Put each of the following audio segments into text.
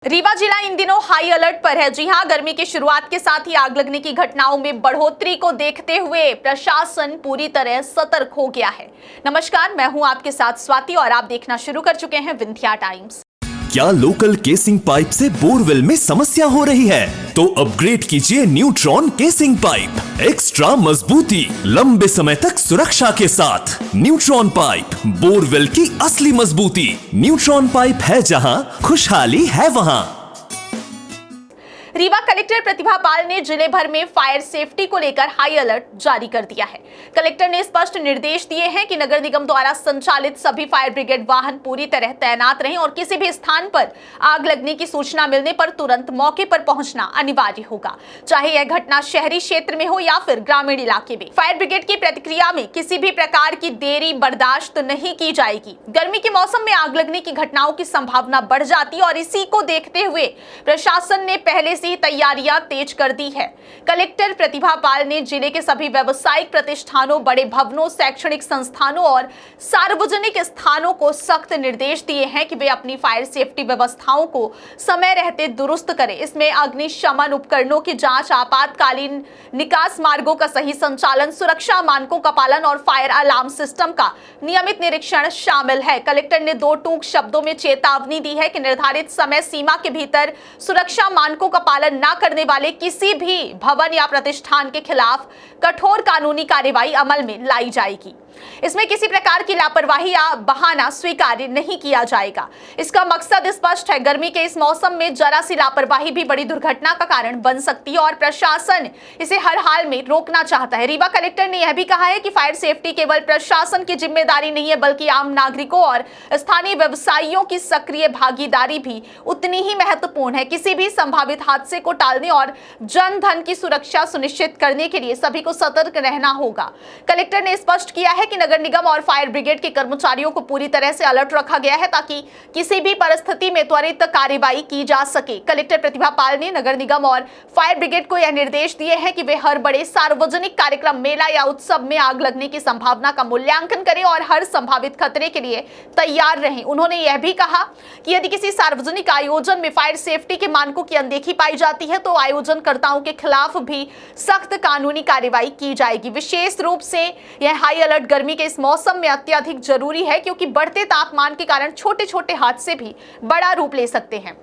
रीवा जिला इन दिनों high alert पर है। जी हां, गर्मी की शुरुआत के साथ ही आग लगने की घटनाओं में बढ़ोतरी को देखते हुए प्रशासन पूरी तरह सतर्क हो गया है। नमस्कार, मैं हूं आपके साथ स्वाति और आप देखना शुरू कर चुके हैं विंध्या टाइम्स। क्या लोकल केसिंग पाइप से बोरवेल में समस्या हो रही है? तो अपग्रेड कीजिए न्यूट्रॉन केसिंग पाइप। एक्स्ट्रा मजबूती, लंबे समय तक सुरक्षा के साथ। न्यूट्रॉन पाइप, बोरवेल की असली मजबूती। न्यूट्रॉन पाइप है जहां, खुशहाली है वहां। रीवा कलेक्टर प्रतिभा पाल ने जिले भर में फायर सेफ्टी को लेकर हाई अलर्ट जारी कर दिया है। कलेक्टर ने स्पष्ट निर्देश दिए हैं कि नगर निगम द्वारा संचालित सभी फायर ब्रिगेड वाहन पूरी तरह तैनात रहें और किसी भी स्थान पर आग लगने की सूचना मिलने पर तुरंत मौके पर पहुंचना अनिवार्य होगा, चाहे यह घटना शहरी क्षेत्र में हो या फिर ग्रामीण इलाके में। फायर ब्रिगेड की प्रतिक्रिया में किसी भी प्रकार की देरी बर्दाश्त नहीं की जाएगी। गर्मी के मौसम में आग लगने की घटनाओं की संभावना बढ़ जाती है और इसी को देखते हुए प्रशासन ने पहले से तैयारियां तेज कर दी है। कलेक्टर प्रतिभा पाल ने जिले के सभी व्यावसायिक प्रतिष्ठानों, बड़े भवनों, शैक्षणिक संस्थानों और सार्वजनिक स्थानों को सख्त निर्देश दिए हैं कि वे अपनी फायर सेफ्टी व्यवस्थाओं को समय रहते दुरुस्त करें। इसमें अग्निशमन उपकरणों की जांच, आपातकालीन निकास मार्गों का सही संचालन, सुरक्षा मानकों का पालन और फायर अलार्म सिस्टम का नियमित निरीक्षण शामिल है। कलेक्टर ने दो टूक शब्दों में चेतावनी दी है कि निर्धारित समय सीमा के भीतर सुरक्षा मानकों का पालन न करने वाले किसी भी भवन या प्रतिष्ठान के खिलाफ कठोर कानूनी कार्रवाई अमल में लाई जाएगी। इसमें किसी प्रकार की लापरवाही या बहाना स्वीकार्य नहीं किया जाएगा। इसका मकसद स्पष्ट है। गर्मी के इस मौसम में जरा सी लापरवाही भी बड़ी दुर्घटना का कारण बन सकती है और प्रशासन इसे हर हाल में रोकना चाहता है। रीवा कलेक्टर ने यह भी कहा है कि फायर सेफ्टी केवल प्रशासन की जिम्मेदारी नहीं है, बल्कि आम नागरिकों और स्थानीय व्यवसायियों की सक्रिय भागीदारी भी उतनी ही महत्वपूर्ण है। किसी भी संभावित हादसे को टालने और जन धन की सुरक्षा सुनिश्चित करने के लिए सभी को सतर्क रहना होगा। कलेक्टर ने स्पष्ट किया है कि नगर निगम और फायर ब्रिगेड के कर्मचारियों को पूरी तरह से अलर्ट रखा गया है ताकि किसी भी परिस्थिति में त्वरित कार्रवाई की जा सके। कलेक्टर प्रतिभा पाल ने नगर निगम और फायर ब्रिगेड को यह निर्देश दिए हैं कि वे हर बड़े सार्वजनिक कार्यक्रम, मेला या उत्सव में आग लगने की संभावना का मूल्यांकन करें और हर संभावित खतरे के लिए तैयार रहें। उन्होंने यह भी कहा कि यदि किसी सार्वजनिक आयोजन में फायर सेफ्टी के मानकों की अनदेखी पाई जाती है तो आयोजनकर्ताओं के खिलाफ भी सख्त कानूनी कार्रवाई की जाएगी। विशेष रूप से यह हाई अलर्ट गर्मी के इस मौसम में अत्यधिक जरूरी है, क्योंकि बढ़ते तापमान के कारण छोटे छोटे हादसे भी बड़ा रूप ले सकते हैं।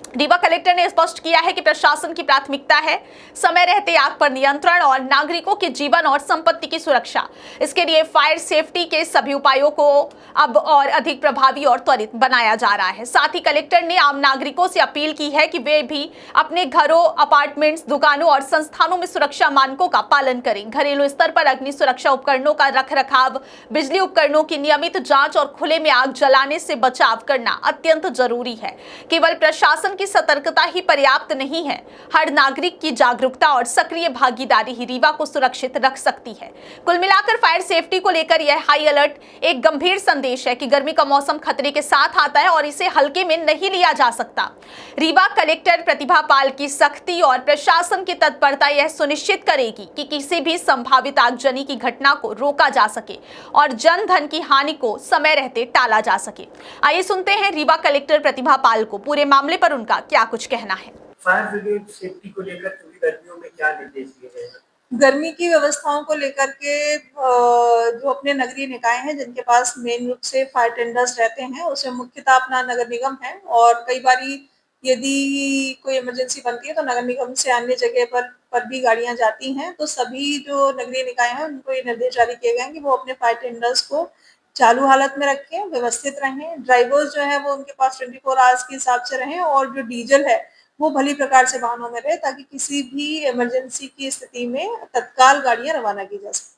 रीवा कलेक्टर ने स्पष्ट किया है कि प्रशासन की प्राथमिकता है समय रहते आग पर नियंत्रण और नागरिकों के जीवन और संपत्ति की सुरक्षा। इसके लिए फायर सेफ्टी के सभी उपायों को अब और अधिक प्रभावी और त्वरित बनाया जा रहा है। साथ ही कलेक्टर ने आम नागरिकों से अपील की है कि वे भी अपने घरों, अपार्टमेंट्स, दुकानों और संस्थानों में सुरक्षा मानकों का पालन करें। घरेलू स्तर पर अग्नि सुरक्षा उपकरणों का रखरखाव, बिजली उपकरणों की नियमित जांच और खुले में आग जलाने से बचाव करना अत्यंत जरूरी है। केवल प्रशासन की सतर्कता ही पर्याप्त नहीं है, हर नागरिक की जागरूकता और सक्रिय भागीदारी ही रीवा को सुरक्षित रख सकती है। कुल मिलाकर फायर सेफ्टी को लेकर यह हाई अलर्ट एक गंभीर संदेश है कि गर्मी का मौसम खतरे के साथ आता है और इसे हल्के में नहीं लिया जा सकता। रीवा कलेक्टर प्रतिभा पाल की सख्ती और प्रशासन की तत्परता यह सुनिश्चित करेगी कि किसी भी संभावित आगजनी की घटना को रोका जा सके और जन धन की हानि को समय रहते टाला जा सके। आइए सुनते हैं रीवा कलेक्टर प्रतिभा पाल को पूरे मामले पर उनका क्या कुछ कहना है। फायर ब्रिगेड सेफ्टी को लेकर पूरी गर्मियों में क्या निर्देश दिए गए हैं? गर्मी की व्यवस्थाओं को लेकर के जो अपने नगरीय निकाय हैं जिनके पास मेन रूप से फायर टेंडर्स रहते हैं, उसमें मुख्यतः अपना नगर निगम है और कई बारी यदि कोई इमरजेंसी बनती है तो नगर निगम से अन्य जगह पर भी गाड़ियां जाती हैं। तो सभी जो नगरीय निकाय हैं उनको ये निर्देश जारी किए गए हैं कि वो अपने फायर टेंडर्स को चालू हालत में रखें, व्यवस्थित रहें। ड्राइवर्स जो है वो उनके पास 24 आवर्स के हिसाब से रहें और जो डीजल है वो भली प्रकार से वाहनों में रहे ताकि किसी भी इमरजेंसी की स्थिति में तत्काल गाड़ियां रवाना की जा सके।